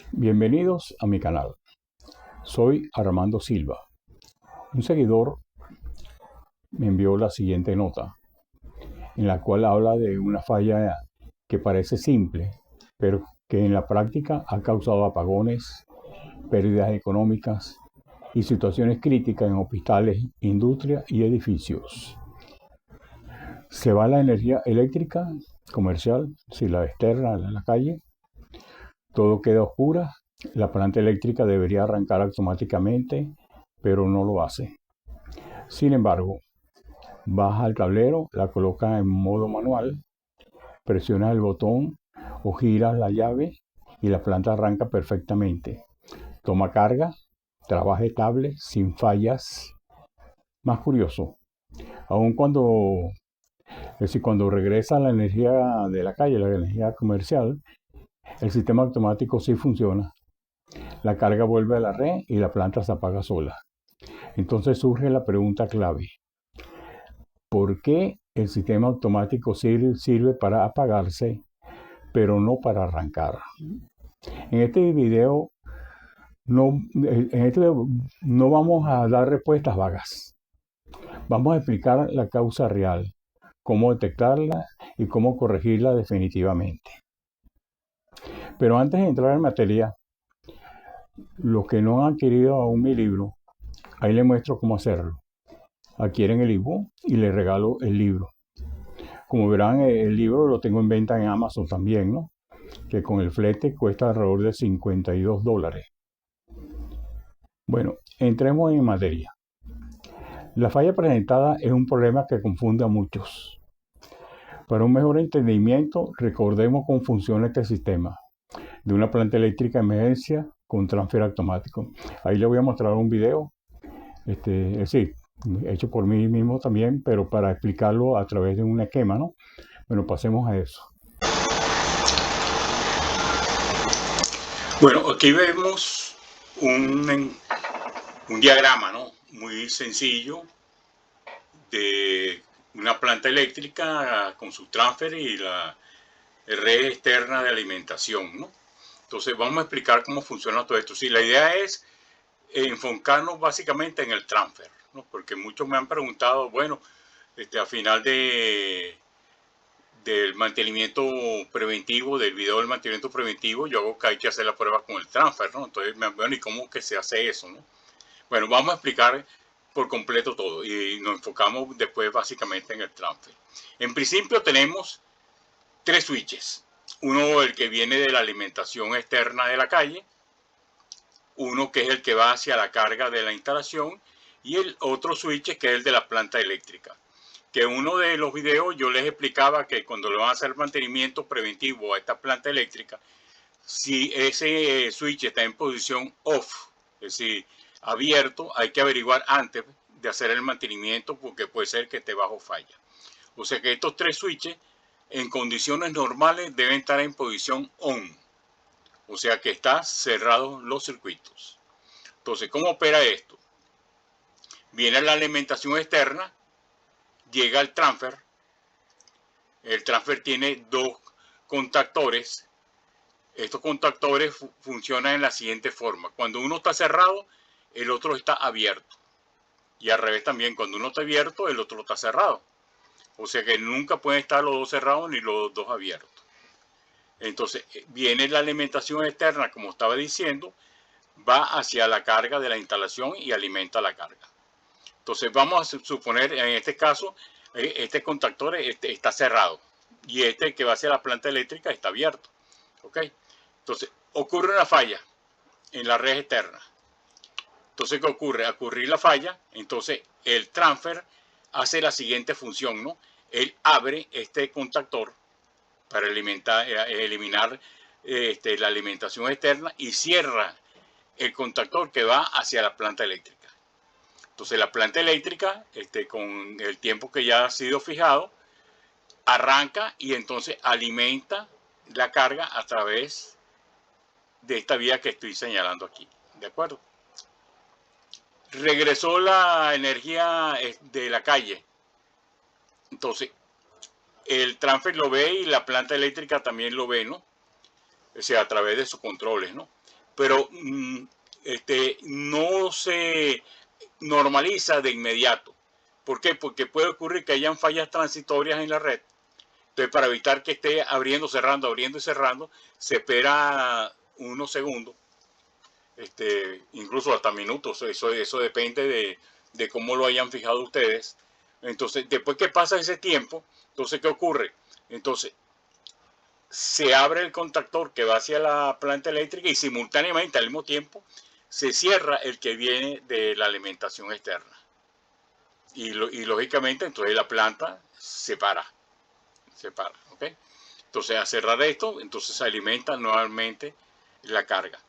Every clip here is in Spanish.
Bienvenidos a mi canal. Soy Armando Silva. Un seguidor me envió la siguiente nota, en la cual habla de una falla que parece simple, pero que en la práctica ha causado apagones, pérdidas económicas y situaciones críticas en hospitales, industria y edificios. Se va la energía eléctrica comercial, si la externa en la calle, todo queda oscura. La planta eléctrica debería arrancar automáticamente, pero no lo hace. Sin embargo, baja al tablero, la coloca en modo manual, presiona el botón o gira la llave y la planta arranca perfectamente. Toma carga, trabaja estable, sin fallas. Más curioso, aun cuando regresa la energía de la calle, la energía comercial, el sistema automático sí funciona. La carga vuelve a la red y la planta se apaga sola. Entonces surge la pregunta clave. ¿Por qué el sistema automático sirve para apagarse, pero no para arrancar? En este video no vamos a dar respuestas vagas. Vamos a explicar la causa real, cómo detectarla y cómo corregirla definitivamente. Pero antes de entrar en materia, los que no han adquirido aún mi libro, ahí les muestro cómo hacerlo. Adquieren el ebook y les regalo el libro. Como verán, el libro lo tengo en venta en Amazon también, ¿no? Que con el flete cuesta alrededor de $52. Bueno, entremos en materia. La falla presentada es un problema que confunde a muchos. Para un mejor entendimiento, recordemos cómo funciona este sistema de una planta eléctrica de emergencia con transfer automático. Ahí le voy a mostrar un video, sí, hecho por mí mismo también, pero para explicarlo a través de un esquema, ¿no? Bueno, pasemos a eso. Bueno, aquí vemos un diagrama, ¿no? Muy sencillo de una planta eléctrica con su transfer y la red externa de alimentación, ¿no? Entonces vamos a explicar cómo funciona todo esto. Sí, la idea es enfocarnos básicamente en el transfer, ¿no? Porque muchos me han preguntado, bueno, al final del mantenimiento preventivo, del video del mantenimiento preventivo, yo hago que hay que hacer la prueba con el transfer, ¿no? Entonces, bueno, ¿y cómo que se hace eso, no? Bueno, vamos a explicar por completo todo y nos enfocamos después básicamente en el transfer. En principio tenemos tres switches. Uno, el que viene de la alimentación externa de la calle, uno que es el que va hacia la carga de la instalación y el otro switch que es el de la planta eléctrica. Que en uno de los videos yo les explicaba que cuando le van a hacer mantenimiento preventivo a esta planta eléctrica, si ese switch está en posición off, es decir, abierto, hay que averiguar antes de hacer el mantenimiento porque puede ser que esté bajo falla. O sea que estos tres switches en condiciones normales deben estar en posición on, o sea que están cerrados los circuitos. Entonces, ¿cómo opera esto? Viene la alimentación externa, llega el transfer tiene dos contactores. Estos contactores funcionan en la siguiente forma. Cuando uno está cerrado, el otro está abierto. Y al revés también, cuando uno está abierto, el otro está cerrado. O sea que nunca pueden estar los dos cerrados ni los dos abiertos. Entonces viene la alimentación externa, como estaba diciendo, va hacia la carga de la instalación y alimenta la carga. Entonces vamos a suponer, en este caso, este contactor está cerrado y este que va hacia la planta eléctrica está abierto. ¿Ok? Entonces ocurre una falla en la red externa. Entonces, ¿qué ocurre? Al ocurrir la falla, entonces el transfer hace la siguiente función, ¿no? Él abre este contactor para eliminar la alimentación externa y cierra el contactor que va hacia la planta eléctrica. Entonces la planta eléctrica, con el tiempo que ya ha sido fijado, arranca y entonces alimenta la carga a través de esta vía que estoy señalando aquí. ¿De acuerdo? Regresó la energía de la calle. Entonces, el transfer lo ve y la planta eléctrica también lo ve, ¿no? O sea, a través de sus controles, ¿no? pero no se normaliza de inmediato. ¿Por qué? Porque puede ocurrir que hayan fallas transitorias en la red. Entonces, para evitar que esté abriendo y cerrando, se espera unos segundos, incluso hasta minutos. Eso depende de cómo lo hayan fijado ustedes. Entonces, después que pasa ese tiempo, entonces, ¿qué ocurre? Entonces, se abre el contactor que va hacia la planta eléctrica y simultáneamente, al mismo tiempo, se cierra el que viene de la alimentación externa. Y lógicamente, entonces la planta se para, ¿ok? Entonces, al cerrar esto, entonces se alimenta nuevamente la carga.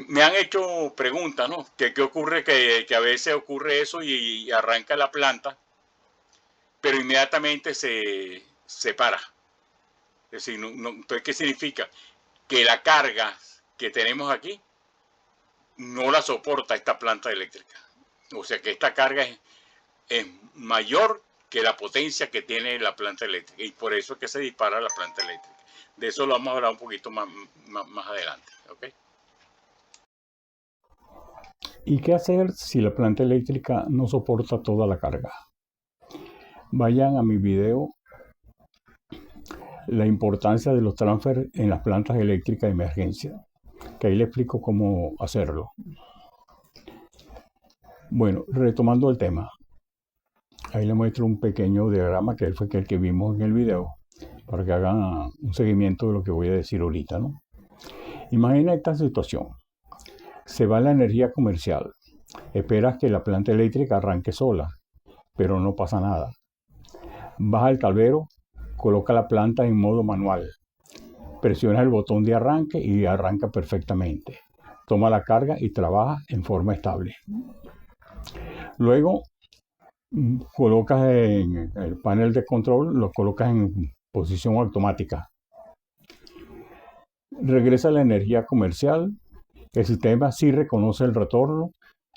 Me han hecho preguntas, ¿no? ¿Qué ocurre? Que a veces ocurre eso y arranca la planta, pero inmediatamente se para. Es decir, entonces, ¿qué significa? Que la carga que tenemos aquí no la soporta esta planta eléctrica. O sea que esta carga es mayor que la potencia que tiene la planta eléctrica y por eso es que se dispara la planta eléctrica. De eso lo vamos a hablar un poquito más adelante. ¿Okay? ¿Y qué hacer si la planta eléctrica no soporta toda la carga? Vayan a mi video La importancia de los transfer en las plantas eléctricas de emergencia, que ahí le explico cómo hacerlo. Bueno, retomando el tema, ahí le muestro un pequeño diagrama que fue el que vimos en el video, para que hagan un seguimiento de lo que voy a decir ahorita, ¿no? Imagina esta situación. Se va la energía comercial. Esperas que la planta eléctrica arranque sola, pero no pasa nada. Baja el tablero, coloca la planta en modo manual. Presiona el botón de arranque y arranca perfectamente. Toma la carga y trabaja en forma estable. Luego, colocas en el panel de control, lo colocas en posición automática. Regresa la energía comercial. El sistema sí reconoce el retorno,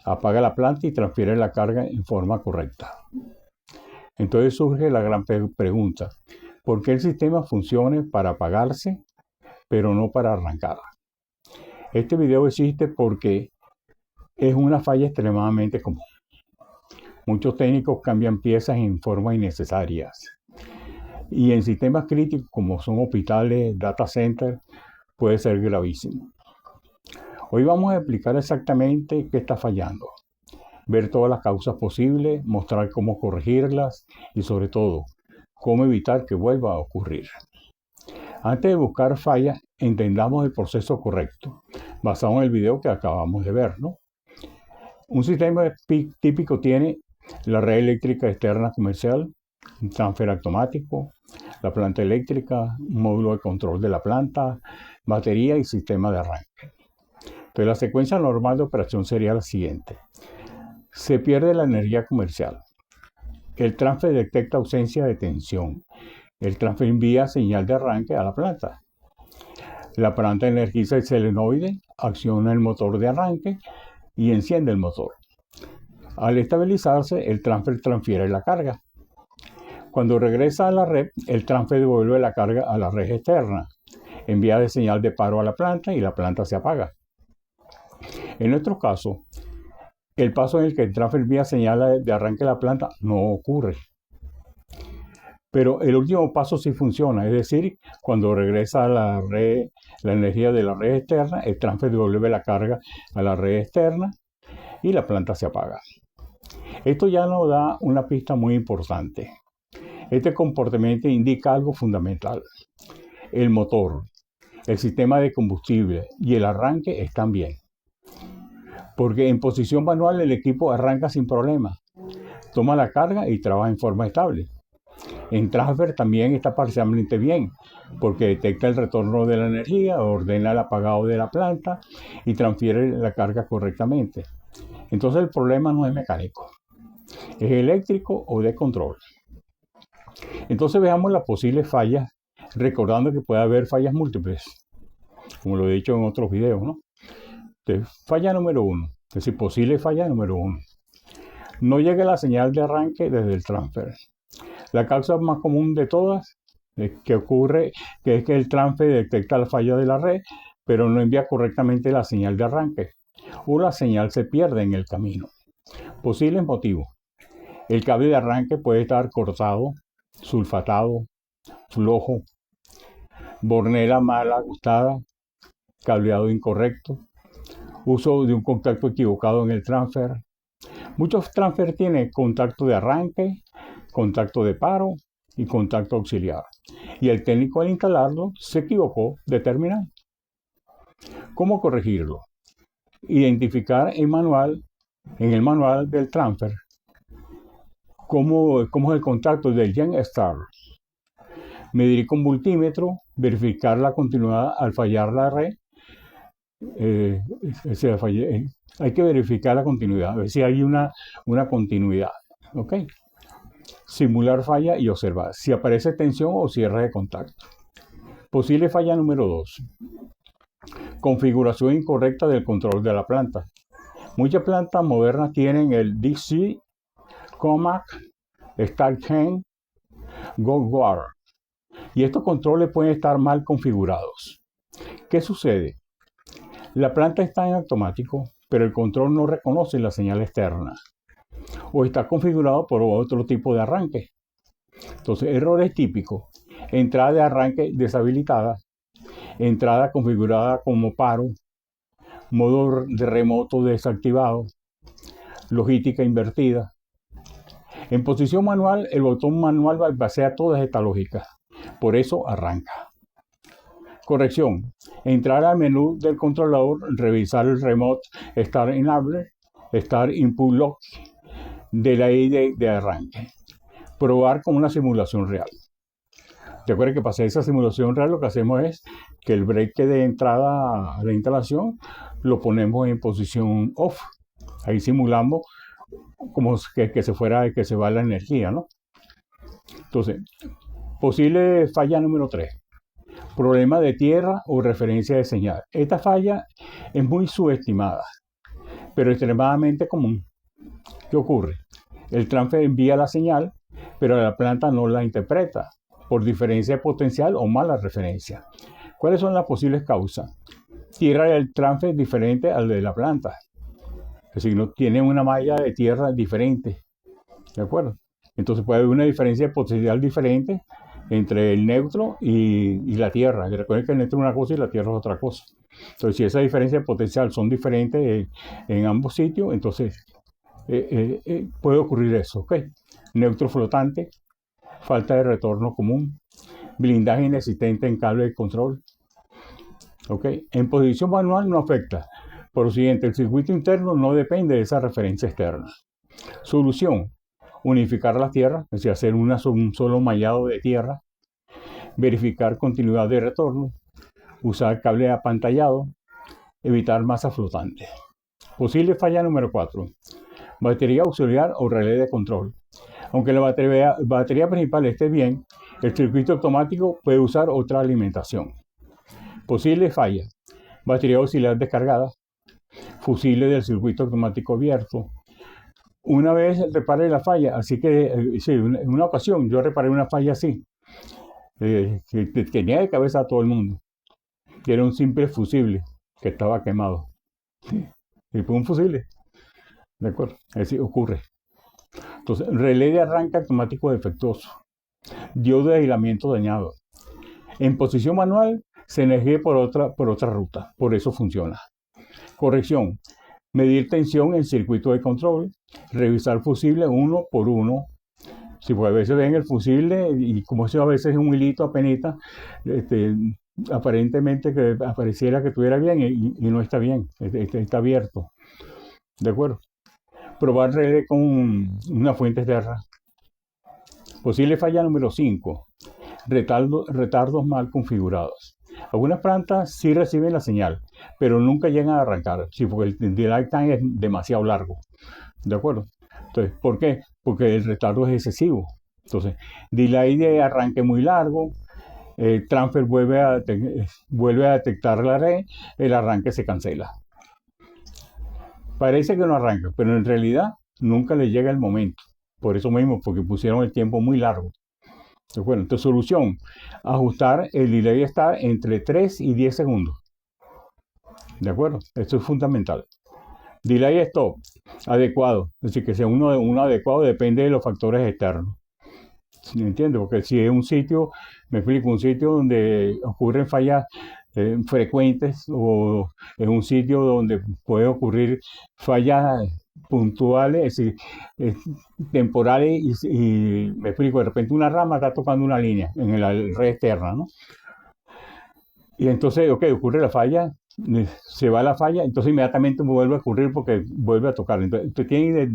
apaga la planta y transfiere la carga en forma correcta. Entonces surge la gran pregunta: ¿por qué el sistema funciona para apagarse, pero no para arrancar? Este video existe porque es una falla extremadamente común. Muchos técnicos cambian piezas en forma innecesarias. Y en sistemas críticos como son hospitales, data centers, puede ser gravísimo. Hoy vamos a explicar exactamente qué está fallando, ver todas las causas posibles, mostrar cómo corregirlas y sobre todo, cómo evitar que vuelva a ocurrir. Antes de buscar fallas, entendamos el proceso correcto, basado en el video que acabamos de ver, ¿no? Un sistema típico tiene la red eléctrica externa comercial, un transfer automático, la planta eléctrica, un módulo de control de la planta, batería y sistema de arranque. Entonces la secuencia normal de operación sería la siguiente. Se pierde la energía comercial. El transfer detecta ausencia de tensión. El transfer envía señal de arranque a la planta. La planta energiza el solenoide, acciona el motor de arranque y enciende el motor. Al estabilizarse, el transfer transfiere la carga. Cuando regresa a la red, el transfer devuelve la carga a la red externa, envía de señal de paro a la planta y la planta se apaga. En nuestro caso, el paso en el que el transfer envía señal de arranque a la planta no ocurre. Pero el último paso sí funciona, es decir, cuando regresa a la red, la energía de la red externa, el transfer devuelve la carga a la red externa y la planta se apaga. Esto ya nos da una pista muy importante. Este comportamiento indica algo fundamental. El motor, el sistema de combustible y el arranque están bien. Porque en posición manual el equipo arranca sin problema, toma la carga y trabaja en forma estable. En transfer también está parcialmente bien, porque detecta el retorno de la energía, ordena el apagado de la planta y transfiere la carga correctamente. Entonces el problema no es mecánico, es eléctrico o de control. Entonces veamos las posibles fallas, recordando que puede haber fallas múltiples, como lo he dicho en otros videos, ¿no? Entonces, falla número 1, es decir, posible falla número 1. No llega la señal de arranque desde el transfer. La causa más común de todas que ocurre que es que el transfer detecta la falla de la red, pero no envía correctamente la señal de arranque, o la señal se pierde en el camino. Posibles motivos. El cable de arranque puede estar cortado, sulfatado, flojo, bornera mal ajustada, cableado incorrecto, uso de un contacto equivocado en el transfer. Muchos transfer tienen contacto de arranque, contacto de paro y contacto auxiliar. Y el técnico al instalarlo se equivocó de terminal. ¿Cómo corregirlo? Identificar en el manual del transfer, cómo es el contacto del Gen Star. Medir con multímetro, verificar la continuidad al fallar la red. Hay que verificar la continuidad, a ver si hay una continuidad. ¿Ok? Simular falla y observar si aparece tensión o cierre de contacto. Posible falla número 2. Configuración incorrecta del control de la planta. Muchas plantas modernas tienen el DC, COMAC, StartGen, GoGuard. Y estos controles pueden estar mal configurados. ¿Qué sucede? La planta está en automático, pero el control no reconoce la señal externa. O está configurado por otro tipo de arranque. Entonces, errores típicos. Entrada de arranque deshabilitada. Entrada configurada como paro. Modo de remoto desactivado. Logística invertida. En posición manual, el botón manual basea todas estas lógicas. Por eso arranca. Corrección. Entrar al menú del controlador, revisar el remote Start Enabler, Start Input Lock de la ID de arranque. Probar con una simulación real. Recuerden que para hacer esa simulación real lo que hacemos es que el break de entrada a la instalación lo ponemos en posición off. Ahí simulamos como que se va la energía, ¿no? Entonces, posible falla número 3. Problema de tierra o referencia de señal. Esta falla es muy subestimada, pero extremadamente común. ¿Qué ocurre? El transfer envía la señal, pero la planta no la interpreta por diferencia de potencial o mala referencia. ¿Cuáles son las posibles causas? Tierra del transfer diferente al de la planta. Es decir, no tiene una malla de tierra diferente. ¿De acuerdo? Entonces puede haber una diferencia de potencial diferente entre el neutro y la tierra. Y recuerden que el neutro es una cosa y la tierra es otra cosa. Entonces, si esa diferencia de potencial son diferentes en ambos sitios, entonces puede ocurrir eso. ¿Okay? Neutro flotante, falta de retorno común, blindaje inexistente en cable de control. ¿Okay? En posición manual no afecta. Por lo siguiente, el circuito interno no depende de esa referencia externa. Solución: unificar las tierras, es decir, hacer un solo mallado de tierra, verificar continuidad de retorno, usar cable apantallado, evitar masa flotante. Posible falla número 4. Batería auxiliar o relé de control. Aunque la batería principal esté bien, el circuito automático puede usar otra alimentación. Posible falla: batería auxiliar descargada, fusible del circuito automático abierto. Una vez reparé la falla, así que sí, en una ocasión yo reparé una falla así, que tenía de cabeza a todo el mundo, que era un simple fusible que estaba quemado. Y fue un fusible, ¿de acuerdo? Así ocurre. Entonces, relé de arranque automático defectuoso, diodo de aislamiento dañado. En posición manual se energía por otra ruta, por eso funciona. Corrección: medir tensión en circuito de control, revisar fusible uno por uno. Si a veces ven el fusible y como eso a veces es un hilito apenita, aparentemente que apareciera que estuviera bien y no está bien, está abierto. ¿De acuerdo? Probar relé con una fuente externa. Posible falla número 5. Retardos mal configurados. Algunas plantas sí reciben la señal, pero nunca llegan a arrancar, sí, porque el delay time es demasiado largo. ¿De acuerdo? Entonces, ¿por qué? Porque el retardo es excesivo. Entonces, delay de arranque muy largo, el transfer vuelve a detectar la red, el arranque se cancela. Parece que no arranca, pero en realidad nunca le llega el momento. Por eso mismo, porque pusieron el tiempo muy largo. ¿De acuerdo? Entonces, solución: ajustar el delay start entre 3 y 10 segundos. ¿De acuerdo? Esto es fundamental. Delay stop, adecuado. Es decir, que sea uno adecuado depende de los factores externos. ¿Sí me entiendes? Porque si es un sitio, me explico, un sitio donde ocurren fallas frecuentes o es un sitio donde puede ocurrir fallas puntuales, es decir, eh, temporales y me explico, de repente una rama está tocando una línea en la red externa, ¿no? Y entonces, ok, ocurre la falla, se va la falla, entonces inmediatamente vuelve a ocurrir porque vuelve a tocar. Entonces, usted tiene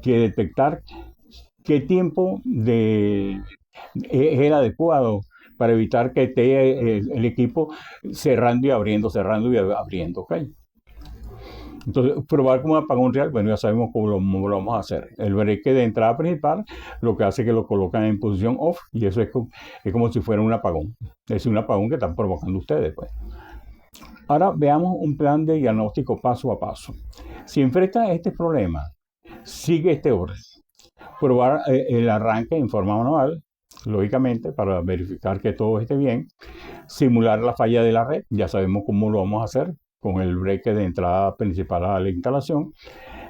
que detectar qué tiempo es el adecuado para evitar que esté el equipo cerrando y abriendo, ¿ok? Entonces, probar como un apagón real, bueno, ya sabemos cómo lo vamos a hacer. El break de entrada principal lo que hace es que lo colocan en posición off y eso es como si fuera un apagón. Es un apagón que están provocando ustedes, pues. Ahora veamos un plan de diagnóstico paso a paso. Si enfrenta este problema, sigue este orden. Probar el arranque en forma manual, lógicamente, para verificar que todo esté bien. Simular la falla de la red, ya sabemos cómo lo vamos a hacer con el break de entrada principal a la instalación.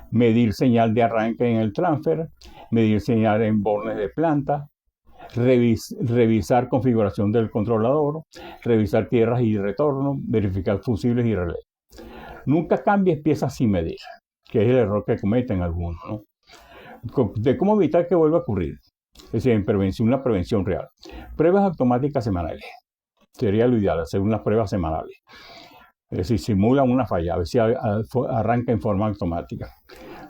Medir señal de arranque en el transfer, medir señal en bornes de planta, revisar configuración del controlador, revisar tierras y retorno, verificar fusibles y relés. Nunca cambies piezas sin medir, que es el error que cometen algunos, ¿no? De cómo evitar que vuelva a ocurrir. Es decir, una prevención real. Pruebas automáticas semanales. Sería lo ideal, hacer unas pruebas semanales. Es decir, simulan una falla, a ver si arranca en forma automática.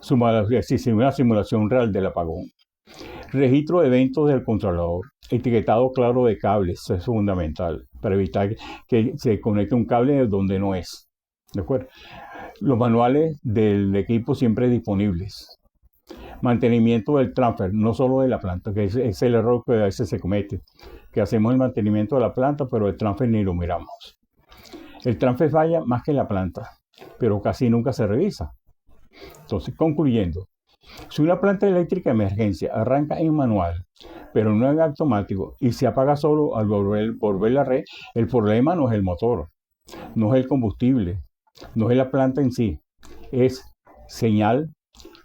Una simulación real del apagón. Registro de eventos del controlador. Etiquetado claro de cables, eso es fundamental, para evitar que se conecte un cable donde no es. ¿De acuerdo? Los manuales del equipo siempre disponibles. Mantenimiento del transfer, no solo de la planta, que es el error que a veces se comete, que hacemos el mantenimiento de la planta, pero el transfer ni lo miramos. El transfer falla más que la planta, pero casi nunca se revisa. Entonces, concluyendo, si una planta eléctrica de emergencia arranca en manual, pero no en automático, y se apaga solo al volver la red, el problema no es el motor, no es el combustible, no es la planta en sí, es señal,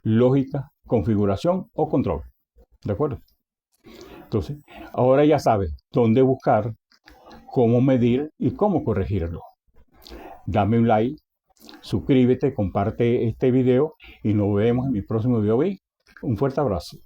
lógica, configuración o control. ¿De acuerdo? Entonces, ahora ya sabes dónde buscar, cómo medir y cómo corregirlo. Dame un like, suscríbete, comparte este video y nos vemos en mi próximo video. Un fuerte abrazo.